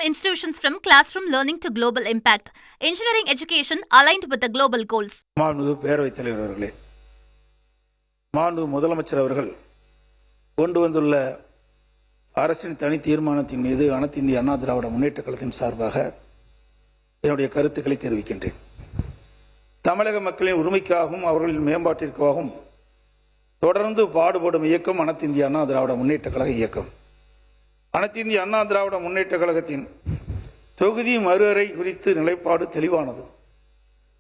institutions from classroom learning to global impact. Engineering education aligned with the global goals. மாண்புமிகு பேரவைத் தலைவர் அவர்களே, மாண்புமிகு முதலமைச்சர் அவர்கள் கொண்டு வந்துள்ள அரசின் தனி தீர்மானத்தின் மீது அனைத்து இந்திய அண்ணா திராவிட முன்னேற்ற கழகத்தின் சார்பாக என்னுடைய கருத்துக்களை தெரிவிக்கின்றேன். தமிழக மக்களின் உரிமைக்காகவும் அவர்களின் மேம்பாட்டிற்காகவும் தொடர்ந்து பாடுபடும் இயக்கம் அனைத்து இந்திய அண்ணா திராவிட முன்னேற்ற கழக இயக்கம். அனைத்து இந்திய அண்ணா திராவிட முன்னேற்ற கழகத்தின் தொகுதி மறுவரை குறித்து நிலைப்பாடு தெளிவானது.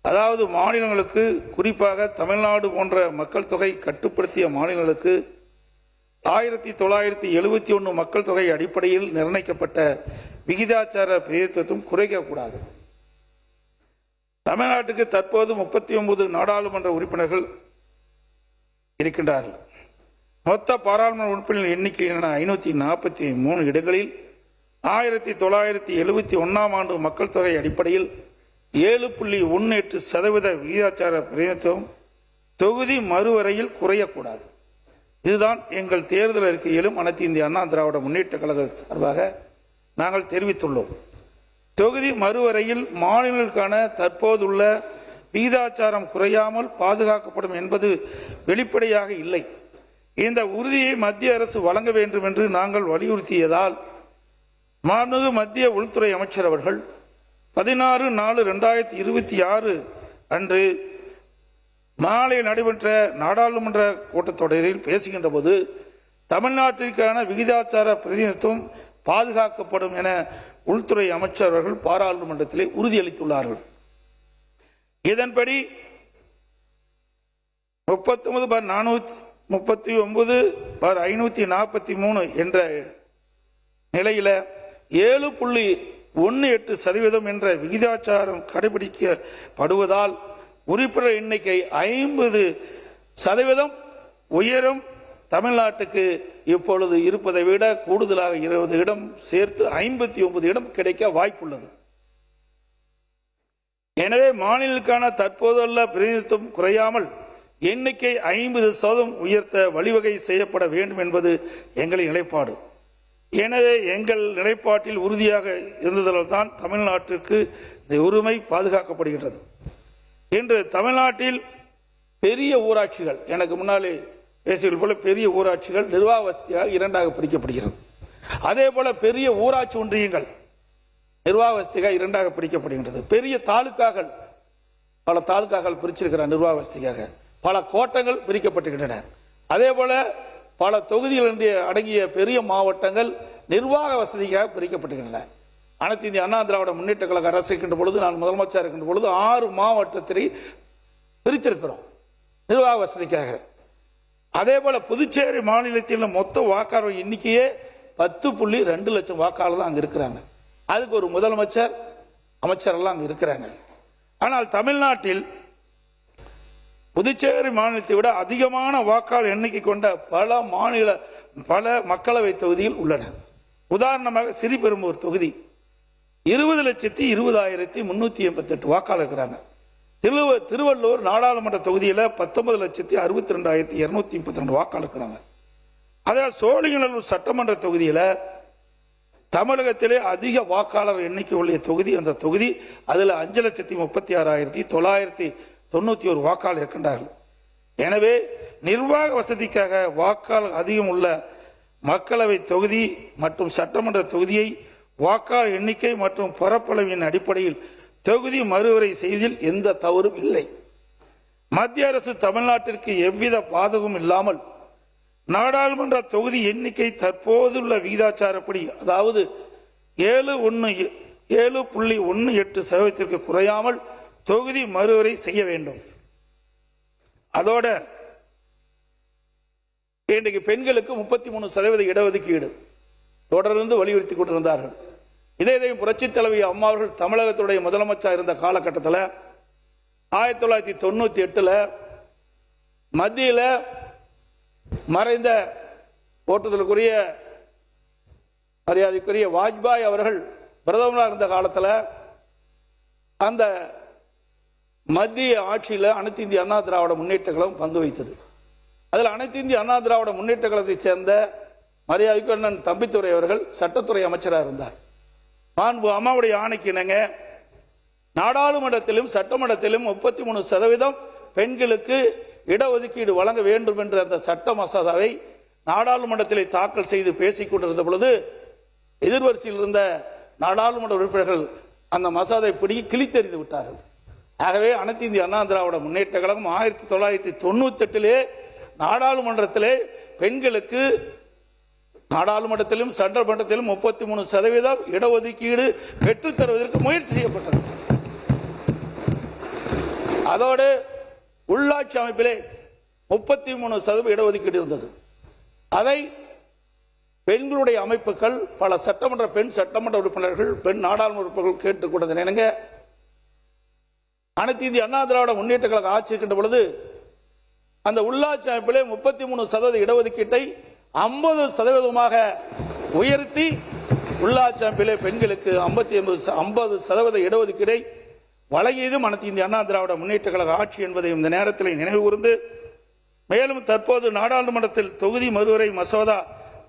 அதாவது மாநிலங்களுக்கு, குறிப்பாக தமிழ்நாடு போன்ற மக்கள் தொகை கட்டுப்படுத்திய மாநிலங்களுக்கு 1971 மக்கள் தொகை அடிப்படையில் நிர்ணயிக்கப்பட்ட விகிதாச்சார பிரதிநிதித்துவம் குறைக்கக்கூடாது. தமிழ்நாட்டுக்கு தற்போது 39 நாடாளுமன்ற உறுப்பினர்கள் இருக்கின்றார்கள். மொத்த பாராளுமன்ற உறுப்பினர்கள் எண்ணிக்கை 543 இடங்களில் 1971 ஆண்டு மக்கள் தொகை அடிப்படையில் 7.18% விகிதாச்சார பிரதிநிதித்துவம் தொகுதி மறுவரையில் குறையக்கூடாது. இதுதான் எங்கள் தேர்தல் அறிக்கையிலும் அனைத்து இந்திய அண்ணா திராவிட முன்னேற்ற கழக சார்பாக நாங்கள் தெரிவித்துள்ளோம். தொகுதி மறுவரையில் மாநிலங்களுக்கான தற்போதுள்ள விகிதாச்சாரம் குறையாமல் பாதுகாக்கப்படும் என்பது வெளிப்படையாக இல்லை. இந்த உறுதியை மத்திய அரசு வழங்க வேண்டும் என்று நாங்கள் வலியுறுத்தியதால் மாண்புமிகு மத்திய உள்துறை அமைச்சர் அவர்கள் 16/4/2026 அன்று நாளை நடைபெற்ற நாடாளுமன்ற கூட்டத்தொடரில் பேசுகின்ற போது தமிழ்நாட்டிற்கான விகிதாச்சார பிரதிநிதித்துவம் பாதுகாக்கப்படும் என உள்துறை அமைச்சர் அவர்கள் பாராளுமன்றத்திலே உறுதியளித்துள்ளார்கள். இதன்படி 39/439/543 என்ற நிலையில 7.18% என்ற விகிதாச்சாரம் கடைபிடிக்கப்படுவதால் உறுப்பினர் எண்ணிக்கை 50% உயரும். தமிழ்நாட்டுக்கு இப்பொழுது இருப்பதை விட கூடுதலாக 20 இடம் சேர்த்து 59 இடம் கிடைக்க வாய்ப்புள்ளது. எனவே மாநிலங்களுக்கான தற்போதுள்ள பிரதிநிதித்துவம் குறையாமல் எண்ணிக்கை 50% உயர்த்த வழிவகை செய்யப்பட வேண்டும் என்பது எங்களின் நிலைப்பாடு. எனவே எங்கள் நிலைப்பாட்டில் உறுதியாக இருந்ததால் தான் தமிழ்நாட்டிற்கு இந்த உரிமை பாதுகாக்கப்படுகின்றது. இன்று தமிழ்நாட்டில் பெரிய ஊராட்சிகள், எனக்கு முன்னாலே பேசியது போல பெரிய ஊராட்சிகள் நிர்வாக வசதியாக 2ஆக பிரிக்கப்படுகிறது. அதே போல பெரிய ஊராட்சி ஒன்றியங்கள் நிர்வாக வசதியாக 2ஆக பிரிக்கப்படுகின்றது. பெரிய தாலுக்காக்கள், பல தாலுக்காக்கள் பிரிச்சிருக்கிற நிர்வாக வசதியாக பல கோட்டங்கள் பிரிக்கப்பட்டுகின்றன. அதே போல பல தொகுதிகள் அடங்கிய பெரிய மாவட்டங்கள் நிர்வாக வசதியாக பிரிக்கப்பட்டுகின்றன. அனைத்து இந்திய அண்ணா திராவிட முன்னேற்ற கழக அரசு இருக்கின்ற பொழுது, நான் முதலமைச்சர் இருக்கின்ற பொழுது 6 மாவட்டத்தை பிரித்திருக்கிறோம் நிர்வாக வசதிக்காக. அதே போல புதுச்சேரி மாநிலத்தில் மொத்த வாக்காளர் எண்ணிக்கையே 10.2 லட்சம் வாக்காளர் தான் அங்க இருக்கிறாங்க. அதுக்கு ஒரு முதலமைச்சர், அமைச்சர் எல்லாம் அங்க இருக்கிறாங்க. ஆனால் தமிழ்நாட்டில் புதுச்சேரி மாநிலத்தை விட அதிகமான வாக்காளர் எண்ணிக்கை கொண்ட பல மக்களவை தொகுதிகள் உள்ளன. உதாரணமாக ஸ்ரீபெரும்பூர் தொகுதி 20,20,388 வாக்காளர் இருக்கிறாங்க. திருவள்ளூர் நாடாளுமன்ற தொகுதியில் 19,62,232 வாக்காளர் இருக்கிறாங்க. அதாவது சோழிங்கநல்லூர் சட்டமன்ற தொகுதியில் தமிழகத்திலே அதிக வாக்காளர் எண்ணிக்கை உள்ள தொகுதி அந்த தொகுதி. அதில் 5,36,991 வாக்காளர் இருக்கின்றார்கள். எனவே நிர்வாக வசதிக்காக வாக்காளர் அதிகம் உள்ள மக்களவை தொகுதி மற்றும் சட்டமன்ற தொகுதியை வாக்காளர் எண்ணிக்கை மற்றும் பரப்பளவின் அடிப்படையில் தொகுதி மறுவரை செய்வதில் எந்த தவறும் இல்லை. மத்திய அரசு தமிழ்நாட்டிற்கு எவ்வித பாதகமும் இல்லாமல் நாடாளுமன்ற தொகுதி எண்ணிக்கை தற்போதுள்ள விகிதாச்சாரப்படி, அதாவது 7.18% குறையாமல் தொகுதி மறுவரை செய்ய வேண்டும். அதோட இன்றைக்கு பெண்களுக்கு 33% இடஒதுக்கீடு தொடர்ந்து வலியுறுத்தி கொண்டிருந்தார்கள். இதே புரட்சி தலைவி அம்மா அவர்கள் தமிழகத்துடைய முதலமைச்சர் இருந்த காலகட்டத்தில் 1998 மத்தியில் மறைந்த போற்றுதலுக்குரிய மரியாதைக்குரிய வாஜ்பாய் அவர்கள் பிரதமராக இருந்த காலத்தில் அந்த மத்திய ஆட்சியில் அனைத்து இந்திய அண்ணா திராவிட முன்னேற்ற கழகம் பங்கு வைத்தது. அதில் அனைத்து இந்திய அண்ணா திராவிட முன்னேற்ற கழகத்தைச் சேர்ந்த மரியாதைக்கு அண்ணன் தம்பித்துரை அவர்கள் சட்டத்துறை அமைச்சராக இருந்தார். மாண்பு அம்மாவுடைய ஆணைக்கு இணங்க நாடாளுமன்றத்திலும் சட்டமன்றத்திலும் 33% பெண்களுக்கு இடஒதுக்கீடு வழங்க வேண்டும் என்ற அந்த சட்ட மசோதாவை நாடாளுமன்றத்தில் தாக்கல் செய்து பேசிக் கொண்டிருந்த பொழுது எதிர்வரிசையில் இருந்த நாடாளுமன்ற உறுப்பினர்கள் அந்த மசோதாவை பிடிக்கி கிழித்தெறிந்து விட்டார்கள். ஆகவே அனைத்து இந்திய அண்ணா திராவிட முன்னேற்ற கழகம் 1998 நாடாளுமன்றத்திலே பெண்களுக்கு நாடாளுமன்றத்திலும் சட்டமன்றத்திலும் 33% இடஒதுக்கீடு பெற்றுத் தருவதற்கு முயற்சி செய்யப்பட்டது. அதோடு உள்ளாட்சி அமைப்பிலே 33% இடஒதுக்கீடு இருந்தது. அதை பெண்களுடைய அமைப்புகள் பல பெண் சட்டமன்ற உறுப்பினர்கள் பெண் நாடாளுமன்ற உறுப்பினர்கள் கேட்டுக் கொண்டது என்னங்க, அனைத்து இந்திய அண்ணா திராவிட முன்னேற்ற கழகம் ஆட்சி இருக்கின்ற பொழுது அந்த உள்ளாட்சி அமைப்பிலே 33% இடஒதுக்கீட்டை 50% உயர்த்தி உள்ளாட்சி அமைப்பிலே பெண்களுக்கு 50% இடஒதுக்கீடை வழங்கியதும் அனைத்து இந்திய அண்ணா திராவிட முன்னேற்ற கழக ஆட்சி என்பதை இந்த நேரத்தில் நினைவு கூர்ந்து, மேலும் தற்போது நாடாளுமன்றத்தில் தொகுதி மறுவரை மசோதா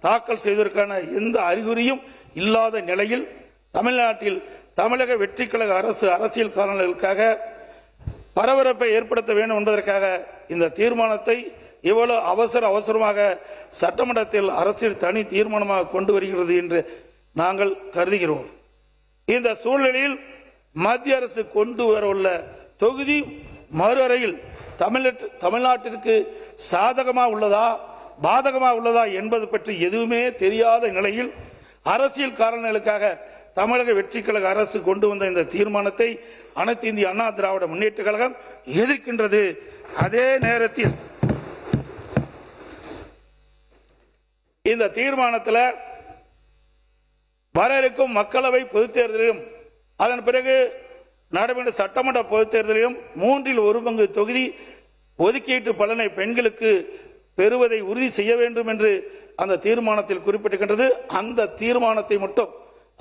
தாக்கல் செய்வதற்கான எந்த அறிகுறியும் இல்லாத நிலையில் தமிழ்நாட்டில் தமிழக வெற்றி கழக அரசு அரசியல் காரணங்களுக்காக பரபரப்பை ஏற்படுத்த வேண்டும் என்பதற்காக இந்த தீர்மானத்தை இவ்வளவு அவசரமாக சட்டமன்றத்தில் அரசியல் தனி தீர்மானமாக கொண்டு வருகிறது என்று நாங்கள் கருதுகிறோம். இந்த சூழ்நிலையில் மத்திய அரசு கொண்டு வரவுள்ள தொகுதி மறுவரையில் தமிழ்நாட்டிற்கு சாதகமாக உள்ளதா பாதகமாக உள்ளதா என்பது பற்றி எதுவுமே தெரியாத நிலையில் அரசியல் காரணங்களுக்காக தமிழக வெற்றி கழக அரசு கொண்டு வந்த இந்த தீர்மானத்தை அனைத்து இந்திய அண்ணா திராவிட முன்னேற்ற கழகம் எதிர்க்கின்றது. அதே நேரத்தில் இந்த தீர்மானத்தில் வர இருக்கும் மக்களவை பொதுத் தேர்தலிலும் அதன் பிறகு நடைபெற்ற சட்டமன்ற பொதுத் தேர்தலிலும் 1/3 தொகுதி ஒதுக்கீட்டு பலனை பெண்களுக்கு பெறுவதை உறுதி செய்ய வேண்டும் என்று அந்த தீர்மானத்தில் குறிப்பிட்டிருக்கின்றது. அந்த தீர்மானத்தை மட்டும்,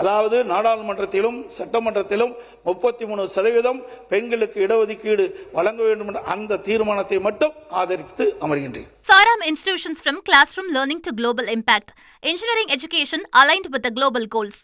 அதாவது நாடாளுமன்றத்திலும் சட்டமன்றத்திலும் 33% பெண்களுக்கு இடஒதுக்கீடு வழங்க வேண்டும் என்ற அந்த தீர்மானத்தை மட்டும் ஆதரித்து அமர்கின்றேன். Saram institutions from classroom learning to global impact. Engineering education aligned with the global goals.